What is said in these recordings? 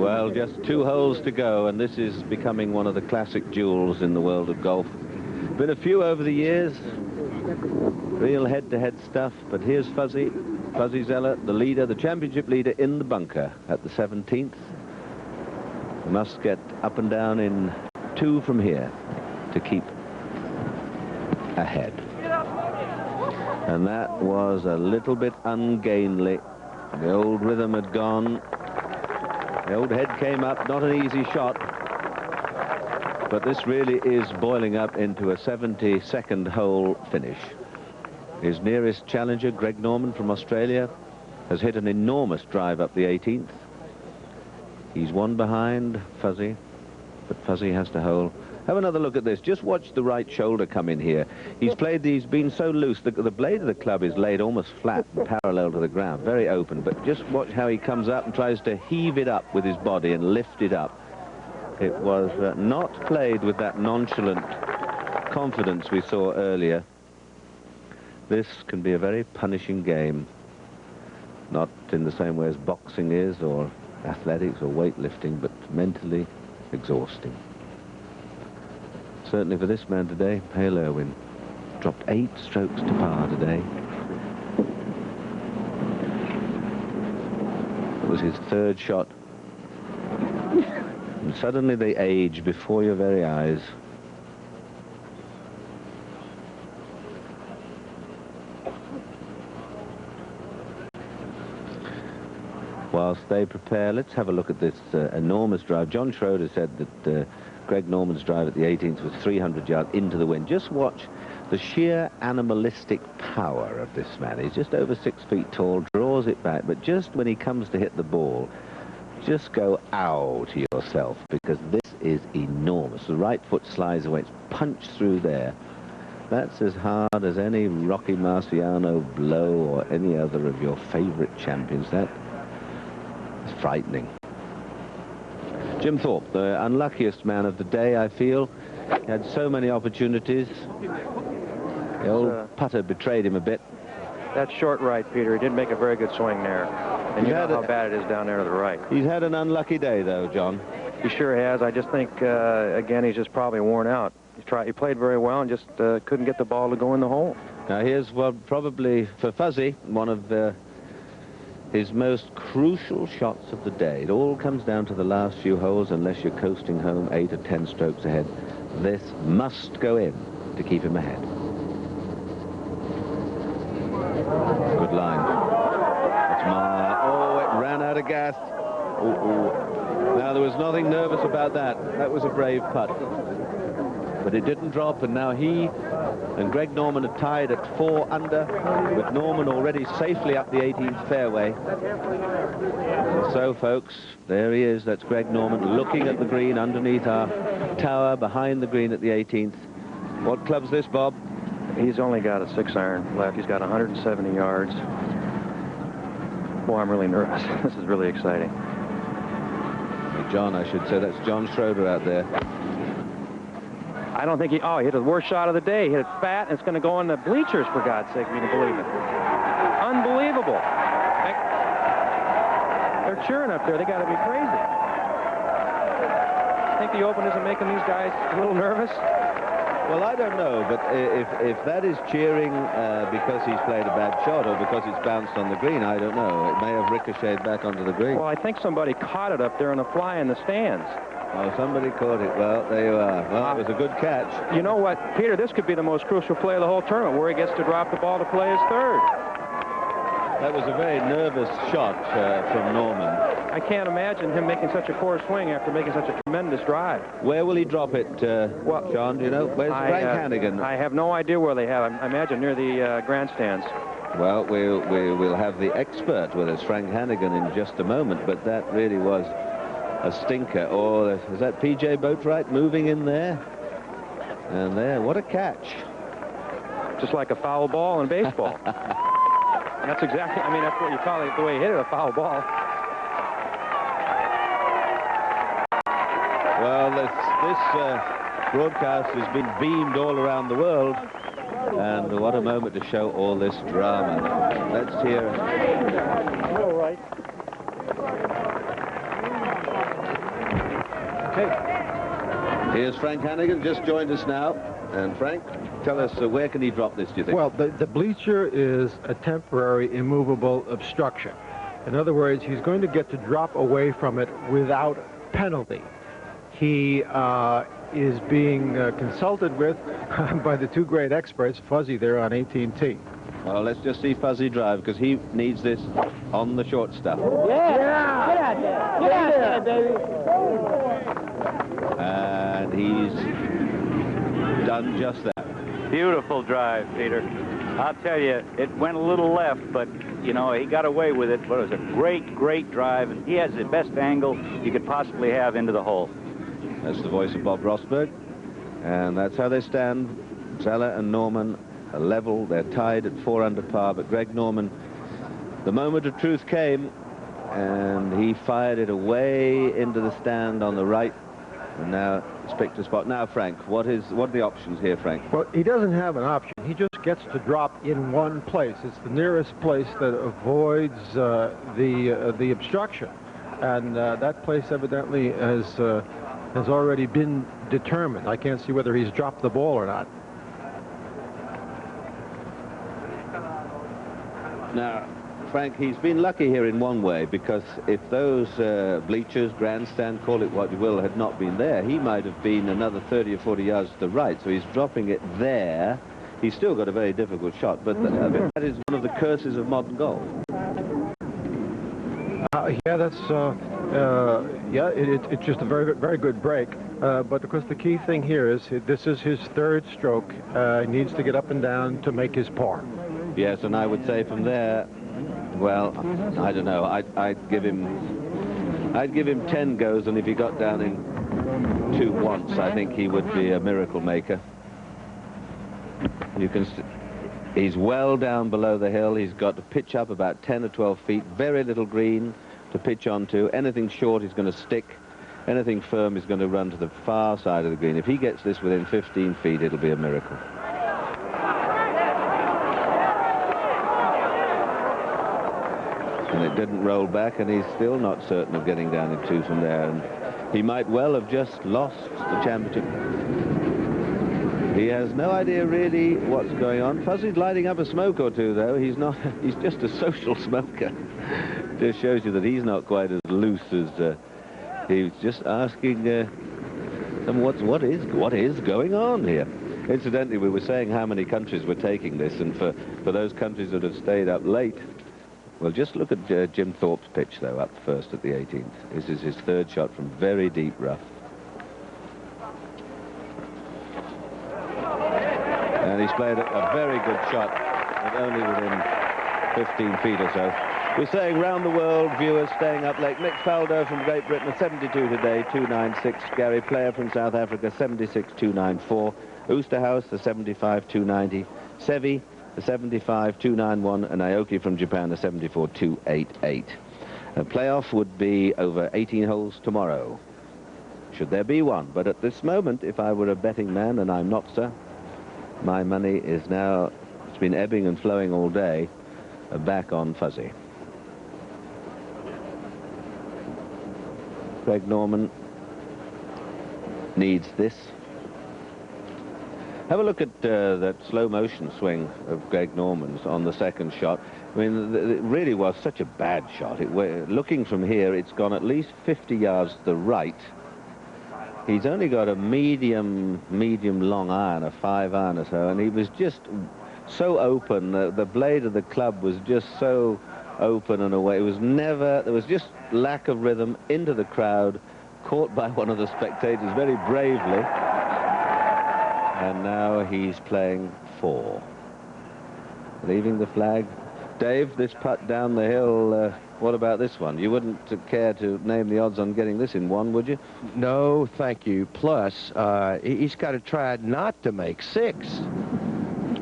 Well, just 2 holes to go, and this is becoming one of the classic duels in the world of golf. Been a few over the years, real head-to-head stuff, but here's Fuzzy Zeller, the leader, the championship leader in the bunker at the 17th. He must get up and down in 2 from here to keep ahead. And that was a little bit ungainly. The old rhythm had gone. The old head came up, not an easy shot. But this really is boiling up into a 72nd hole finish. His nearest challenger, Greg Norman from Australia, has hit an enormous drive up the 18th. He's 1 behind Fuzzy, but Fuzzy has to hole. Have another look at this. Just watch the right shoulder come in here. He's played these, been so loose. The blade of the club is laid almost flat and parallel to the ground, very open. But just watch how he comes up and tries to heave it up with his body and lift it up. It was not played with that nonchalant confidence we saw earlier. This can be a very punishing game. Not in the same way as boxing is, or athletics, or weightlifting, but mentally exhausting. Certainly for this man today, Hale Irwin, dropped 8 strokes to par today. It was his 3rd shot. And suddenly they age before your very eyes. Whilst they prepare, let's have a look at this enormous drive. John Schroeder said that Greg Norman's drive at the 18th was 300 yards into the wind. Just watch the sheer animalistic power of this man. He's just over 6 feet tall, draws it back, but just when he comes to hit the ball, just go ow to yourself, because this is enormous. The right foot slides away, it's punched through there. That's as hard as any Rocky Marciano blow or any other of your favorite champions. That is frightening. Jim Thorpe, the unluckiest man of the day, I feel. He had so many opportunities. The old putter betrayed him a bit. That short right, Peter, he didn't make a very good swing there. And you know how bad it is down there to the right. He's had an unlucky day, though, John. He sure has. I just think, again, he's just probably worn out. He played very well and just couldn't get the ball to go in the hole. Now, here's, well, probably, for Fuzzy, one of his most crucial shots of the day. It all comes down to the last few holes, unless you're coasting home 8 or 10 strokes ahead. This must go in to keep him ahead. Good line. That's oh, it ran out of gas. Ooh. Now, there was nothing nervous about that. That was a brave putt. But it didn't drop, and now he and Greg Norman are tied at 4 under, with Norman already safely up the 18th fairway. And so, folks, there he is. That's Greg Norman looking at the green underneath our tower behind the green at the 18th. What club's this, Bob? He's only got a 6-iron left. He's got 170 yards. Boy, I'm really nervous. This is really exciting. John, I should say. That's John Schroeder out there. I don't think he hit the worst shot of the day. He hit it fat, and it's going to go in the bleachers, for God's sake, if you can believe it. Unbelievable. They're cheering up there. They got to be crazy. I think the Open isn't making these guys a little nervous. Well, I don't know, but if that is cheering because he's played a bad shot or because it's bounced on the green, I don't know. It may have ricocheted back onto the green. Well, I think somebody caught it up there on the fly in the stands. Oh, somebody caught it. Well, there you are. Well, it was a good catch. You know what, Peter, this could be the most crucial play of the whole tournament, where he gets to drop the ball to play his 3rd. That was a very nervous shot from Norman. I can't imagine him making such a poor swing after making such a tremendous drive. Where will he drop it, John? Do you know? Where's Frank Hannigan? I have no idea where they have. I imagine near the grandstands. Well, we'll have the expert with us, Frank Hannigan, in just a moment, but that really was a stinker. Or is that P.J. Boatwright moving in there? And there, what a catch. Just like a foul ball in baseball. That's exactly, I mean, that's what you call it, the way he hit it, a foul ball. Well, this broadcast has been beamed all around the world, and what a moment to show all this drama. Let's hear. All right. Here's Frank Hannigan, just joined us now. And Frank, tell us, where can he drop this, do you think? Well, the bleacher is a temporary, immovable obstruction. In other words, he's going to get to drop away from it without penalty. He is being consulted with by the two great experts, Fuzzy there on 18T. Well, let's just see Fuzzy drive, because he needs this on the short stuff. Yeah! Get out there! Get out there, baby! And he's done just that. Beautiful drive, Peter. I'll tell you, it went a little left, but, you know, he got away with it. But it was a great, great drive, and he has the best angle you could possibly have into the hole. That's the voice of Bob Rosberg, and that's how they stand. Zeller and Norman are level. They're tied at 4 under par, but Greg Norman, the moment of truth came, and he fired it away into the stand on the right, and now it's picked a spot. Now, Frank, what are the options here, Frank? Well, he doesn't have an option. He just gets to drop in one place. It's the nearest place that avoids the obstruction, and that place evidently has already been determined. I can't see whether he's dropped the ball or not. Now, Frank, he's been lucky here in one way, because if those bleachers, grandstand, call it what you will, had not been there, he might have been another 30 or 40 yards to the right. So he's dropping it there. He's still got a very difficult shot, but that is one of the curses of modern golf. Yeah, that's it's just a very, very good break. But of course, the key thing here is this is his third stroke. He needs to get up and down to make his par. Yes, and I would say from there, well, I don't know. I'd give him 10 goes, and if he got down in 2 once, I think he would be a miracle maker. You can. He's well down below the hill. He's got to pitch up about 10 or 12 feet. Very little green to pitch onto. Anything short is going to stick. Anything firm is going to run to the far side of the green. If he gets this within 15 feet, it'll be a miracle. And it didn't roll back, and he's still not certain of getting down in 2 from there. And he might well have just lost the championship. He has no idea really what's going on. Fuzzy's lighting up a smoke or two, though. He's not. He's just a social smoker. Just shows you that he's not quite as loose as he's just asking what is going on here. Incidentally, we were saying how many countries were taking this, and for those countries that have stayed up late, well, just look at Jim Thorpe's pitch, though, up first at the 18th. This is his third shot from very deep rough. And he's played a very good shot, but only within 15 feet or so. We're saying round the world, viewers staying up late. Mick Faldo from Great Britain, a 72 today, 296. Gary Player from South Africa, 76, 294. Oosterhouse, the 75, 290. Sevi, the 75, 291. And Aoki from Japan, the 74, 288. A playoff would be over 18 holes tomorrow, should there be one. But at this moment, if I were a betting man, and I'm not, sir, my money is now, it's been ebbing and flowing all day, back on Fuzzy. Greg Norman needs this. Have a look at that slow motion swing of Greg Norman's on the second shot. I mean, it really was such a bad shot. Looking from here, it's gone at least 50 yards to the right. He's only got a medium long iron, a 5-iron or so, and he was just so open. The blade of the club was just so open and away. It was never, there was just lack of rhythm into the crowd, caught by one of the spectators very bravely. And now he's playing 4. Leaving the flag. Dave, this putt down the hill, what about this one? You wouldn't care to name the odds on getting this in 1, would you? No, thank you. Plus, he's got to try not to make 6.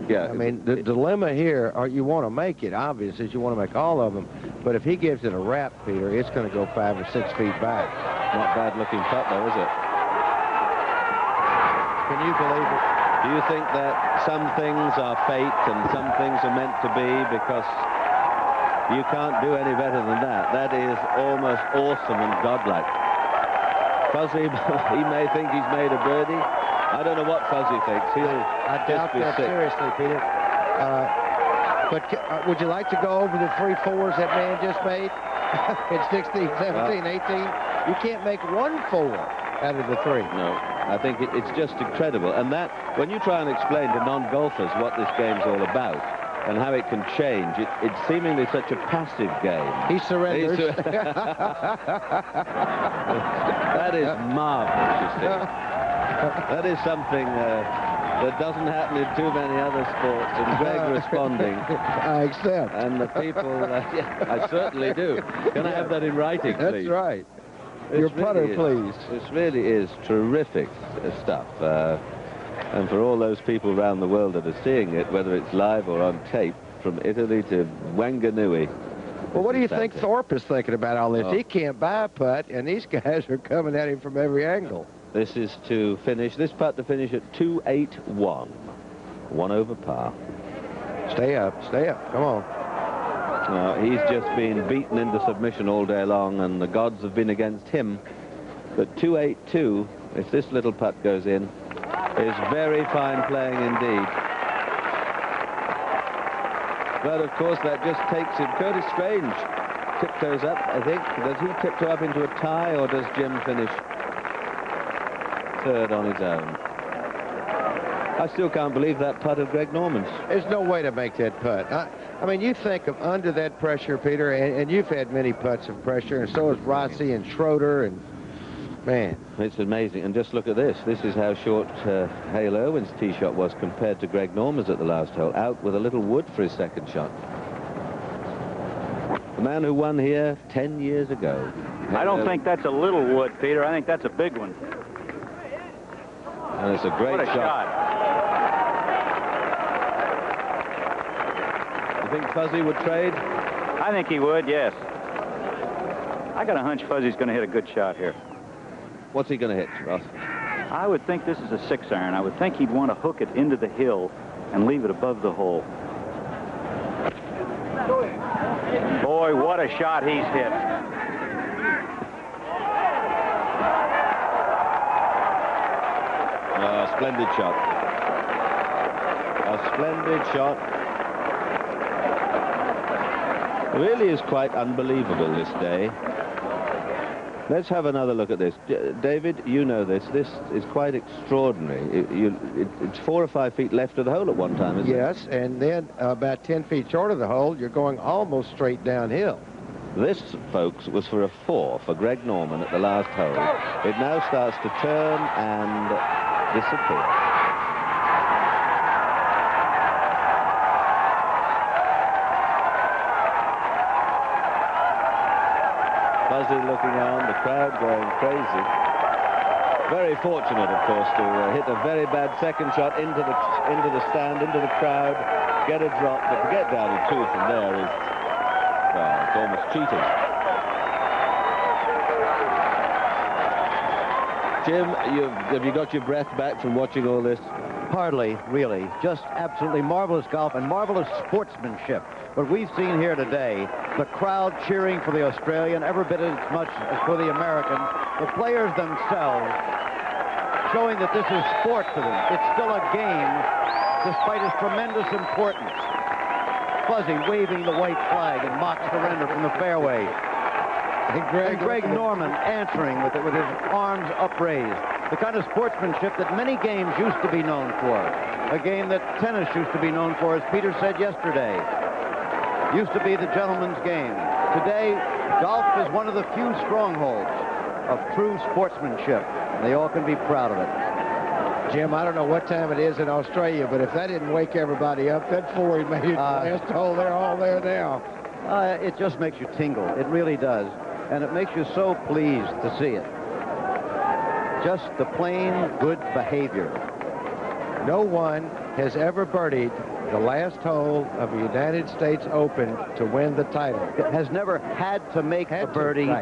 Yeah. I mean, the dilemma here, you want to make it, obviously, you want to make all of them. But if he gives it a wrap, Peter, it's going to go 5 or 6 feet back. Not bad looking putt, though, is it? Can you believe it? Do you think that some things are fate and some things are meant to be? Because you can't do any better than that. That is almost awesome and godlike. Fuzzy, he may think he's made a birdie. I don't know what Fuzzy thinks. I doubt that seriously, Peter. But would you like to go over the 3 4s that man just made? In 16, 17, 18? You can't make 1 4 out of the 3. No, I think it's just incredible. And that, when you try and explain to non-golfers what this game's all about and how it can change, it's seemingly such a passive game. He surrenders. That is marvelous, you see. That is something that doesn't happen in too many other sports, and Greg responding. I accept. And the people, yeah, I certainly do. Can I have that in writing, please? That's right. Your putter, please. This really is terrific stuff. And for all those people around the world that are seeing it, whether it's live or on tape, from Italy to Wanganui. Well, what do you think Thorpe is thinking about all this? He can't buy a putt, and these guys are coming at him from every angle. This is to finish, this putt to finish at 281. 1 over par. Stay up, come on. He's just been beaten into submission all day long, and the gods have been against him. But 282, if this little putt goes in, is very fine playing indeed. But of course that just takes him. Curtis Strange tiptoes up, I think. Does he tiptoe up into a tie, or does Jim finish 3rd on his own? I still can't believe that putt of Greg Norman's. There's no way to make that putt. I mean, you think of under that pressure, Peter, and you've had many putts of pressure, and so has Rossi and Schroeder, and man. It's amazing. And just look at this. This is how short Hale Irwin's tee shot was compared to Greg Norman's at the last hole. Out with a little wood for his second shot. The man who won here 10 years ago. I don't think that's a little wood, Peter. I think that's a big one. And it's a great What a shot. You think Fuzzy would trade? I think he would, yes. I got a hunch Fuzzy's going to hit a good shot here. What's he going to hit, Ross? I would think this is a 6-iron. I would think he'd want to hook it into the hill and leave it above the hole. Boy, what a shot he's hit. Splendid shot. A splendid shot. It really is quite unbelievable this day. Let's have another look at this. David, you know this. This is quite extraordinary. It's 4 or 5 feet left of the hole at one time, isn't it? Yes, and then about 10 feet short of the hole, you're going almost straight downhill. This, folks, was for a 4 for Greg Norman at the last hole. It now starts to turn and disappear. Fuzzy looking on, the crowd going crazy. Very fortunate, of course, to hit a very bad second shot into the stand, into the crowd, get a drop, but to get down to 2 from there is, well, it's almost cheating. Jim, have you got your breath back from watching all this? Hardly, really. Just absolutely marvelous golf and marvelous sportsmanship. What we've seen here today, the crowd cheering for the Australian every bit as much as for the American, the players themselves showing that this is sport to them. It's still a game despite its tremendous importance. Fuzzy waving the white flag in mock surrender from the fairway. And Greg Norman answering with it with his arms upraised. The kind of sportsmanship that many games used to be known for. A game that tennis used to be known for, as Peter said yesterday. Used to be the gentleman's game. Today, golf is one of the few strongholds of true sportsmanship. And they all can be proud of it. Jim, I don't know what time it is in Australia, but if that didn't wake everybody up, that 4 he made it last hole, they're all there now. It just makes you tingle. It really does. And it makes you so pleased to see it. Just the plain good behavior. No one has ever birdied the last hole of the United States Open to win the title. It has never had to make a birdie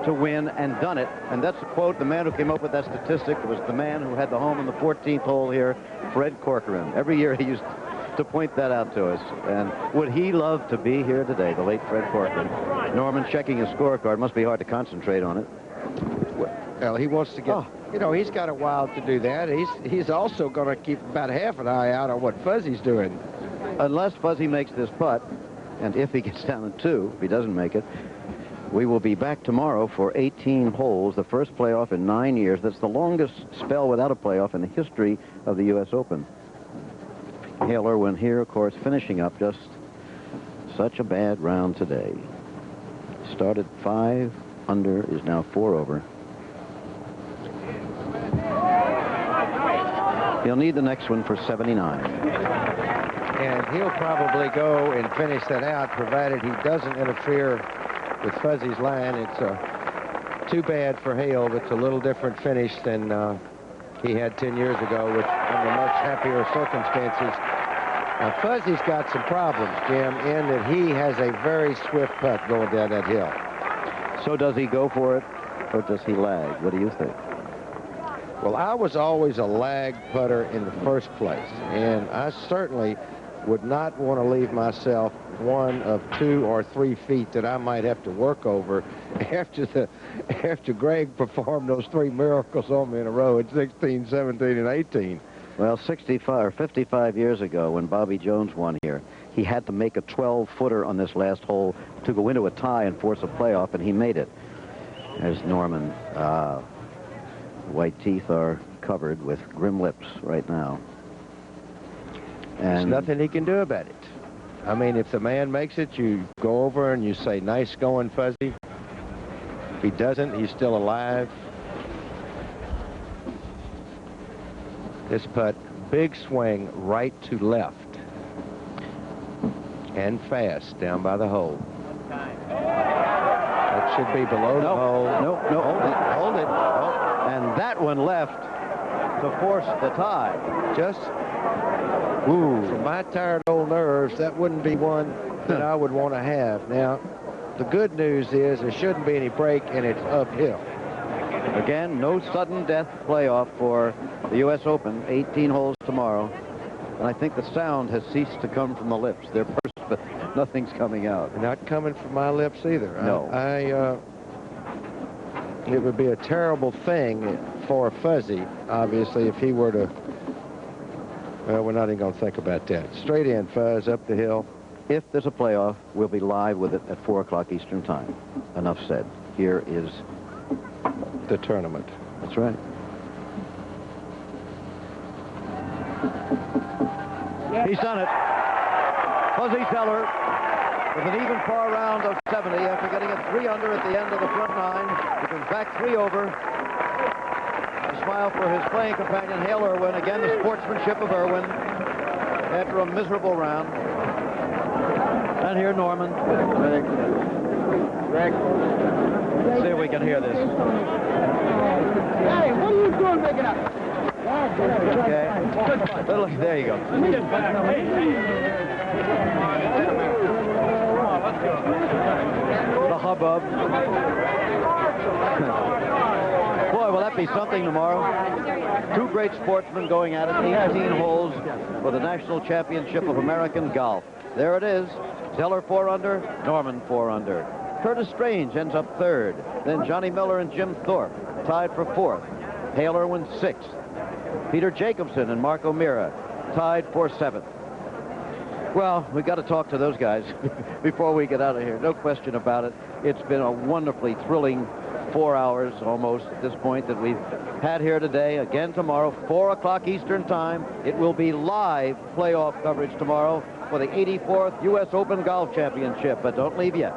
to win and done it. And that's the quote. The man who came up with that statistic was the man who had the home on the 14th hole here, Fred Corcoran. Every year he used to point that out to us. And would he love to be here today, the late Fred Corcoran? Norman checking his scorecard. Must be hard to concentrate on it. Well, he wants to get, you know, he's got a while to do that. He's also going to keep about half an eye out on what Fuzzy's doing. Unless Fuzzy makes this putt, and if he gets down to 2, if he doesn't make it, we will be back tomorrow for 18 holes, the first playoff in 9 years. That's the longest spell without a playoff in the history of the U.S. Open. Hale Irwin here, of course, finishing up just such a bad round today. Started 5 under, is now 4 over. He'll need the next one for 79. And he'll probably go and finish that out, provided he doesn't interfere with Fuzzy's line. It's too bad for Hale, but it's a little different finish than he had 10 years ago, which under much happier circumstances. Now, Fuzzy's got some problems, Jim, in that he has a very swift putt going down that hill. So does he go for it, or does he lag? What do you think? Well, I was always a lag putter in the first place, and I certainly would not want to leave myself one of 2 or 3 feet that I might have to work over after Greg performed those 3 miracles on me in a row at 16, 17, and 18. Well, 65 or 55 years ago, when Bobby Jones won here, he had to make a 12-footer on this last hole to go into a tie and force a playoff, and he made it. There's Norman. White teeth are covered with grim lips right now. And there's nothing he can do about it. I mean, if the man makes it, you go over and you say, nice going, Fuzzy. If he doesn't, he's still alive. This putt, big swing right to left. And fast down by the hole. That should be below the hole. No. Hold it. And that one left to force the tie. Just, from my tired old nerves, that wouldn't be one that I would want to have. Now, the good news is there shouldn't be any break, and it's uphill. Again, no sudden death playoff for the U.S. Open. 18 holes tomorrow. And I think the sound has ceased to come from the lips. They're pursed, but nothing's coming out. Not coming from my lips either. No. It would be a terrible thing for Fuzzy, obviously, if he were to... Well, we're not even going to think about that. Straight in, Fuzz, up the hill. If there's a playoff, we'll be live with it at 4 o'clock Eastern Time. Enough said. Here is the tournament. That's right. He's done it. Fuzzy Zoeller with an even par round of 70 after getting it 3 under at the end of the front 9. He comes back 3 over. A smile for his playing companion, Hale Irwin. Again, the sportsmanship of Irwin after a miserable round. And here, Norman. Greg. See if we can hear this. Hey, what are you doing making up? Okay. There you go. The hubbub. Boy, will that be something tomorrow. 2 great sportsmen going at it. 18 holes for the National Championship of American Golf. There it is. Zoeller 4 under, Norman 4 under. Curtis Strange ends up 3rd. Then Johnny Miller and Jim Thorpe tied for 4th. Hale Irwin 6th. Peter Jacobson and Mark O'Meara tied for 7th. Well, we've got to talk to those guys before we get out of here. No question about it. It's been a wonderfully thrilling 4 hours almost at this point that we've had here today. Again tomorrow, 4 o'clock Eastern Time. It will be live playoff coverage tomorrow for the 84th U.S. Open Golf Championship. But don't leave yet.